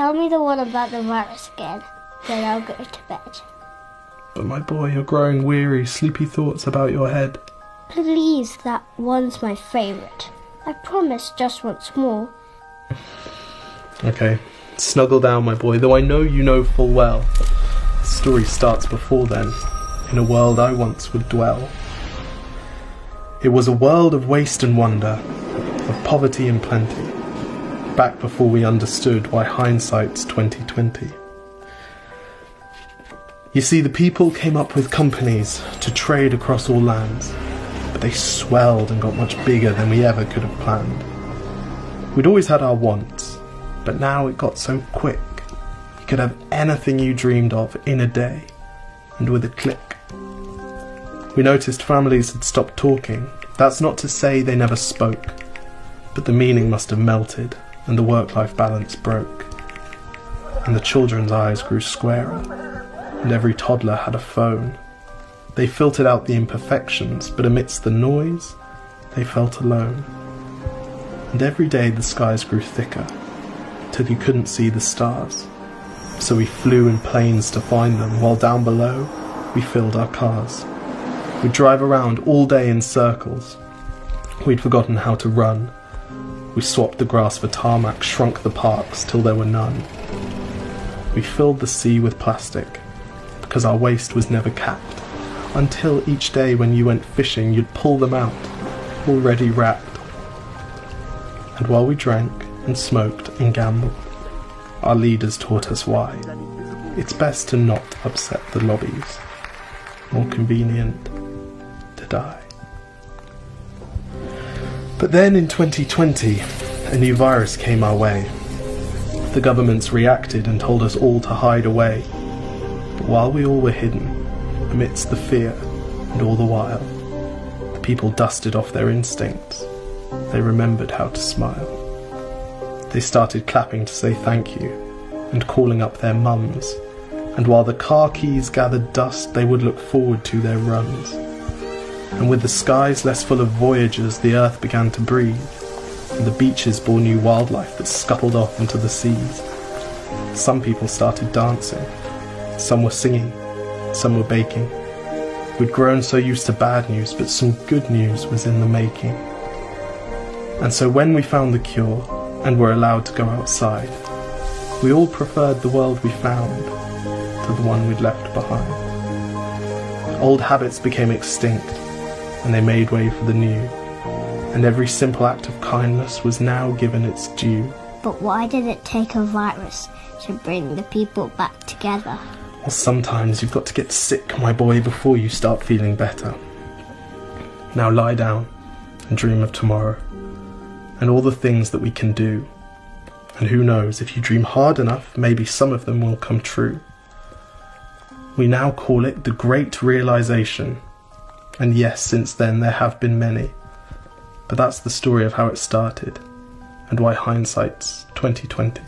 tell me the one about the virus again, then I'll go to bed. But my boy, you're growing weary, sleepy thoughts about your head. Please, that one's my favourite. I promise just once more. Okay, snuggle down, my boy, though I know you know full well. The story starts before then, in a world I once would dwell. It was a world of waste and wonder, of poverty and plenty, back before we understood why hindsight's 2020. You see, the people came up with companies to trade across all lands, but they swelled and got much bigger than we ever could have planned. We'd always had our wants, but now it got so quick. You could have anything you dreamed of in a day, and with a click. We noticed families had stopped talking. That's not to say they never spoke, but the meaning must have melted, and the work-life balance broke. And the children's eyes grew squarer, and every toddler had a phone. They filtered out the imperfections, but amidst the noise, they felt alone. And every day the skies grew thicker, till you couldn't see the stars. So we flew in planes to find them, while down below, we filled our cars. We'd drive around all day in circles. We'd forgotten how to run. We swapped the grass for tarmac, shrunk the parks till there were none. We filled the sea with plastic, because our waste was never capped, until each day when you went fishing you'd pull them out, already wrapped. And while we drank and smoked and gambled, our leaders taught us why. It's best to not upset the lobbies, more convenient to die. But then in 2020, a new virus came our way. The governments reacted and told us all to hide away. But while we all were hidden, amidst the fear and all the while, the people dusted off their instincts. They remembered how to smile. They started clapping to say thank you and calling up their mums. And while the car keys gathered dust, they would look forward to their runs. And with the skies less full of voyagers, the earth began to breathe, and the beaches bore new wildlife that scuttled off into the seas. Some people started dancing, some were singing, some were baking. We'd grown so used to bad news, but some good news was in the making. And so when we found the cure, and were allowed to go outside, we all preferred the world we found to the one we'd left behind. Old habits became extinct, and they made way for the new, and every simple act of kindness was now given its due. But why did it take a virus to bring the people back together? Well, sometimes you've got to get sick, my boy, before you start feeling better. Now lie down and dream of tomorrow, and all the things that we can do. And who knows, if you dream hard enough, maybe some of them will come true. We now call it the Great Realization. And yes, since then there have been many. But that's the story of how it started, and why hindsight's 2020.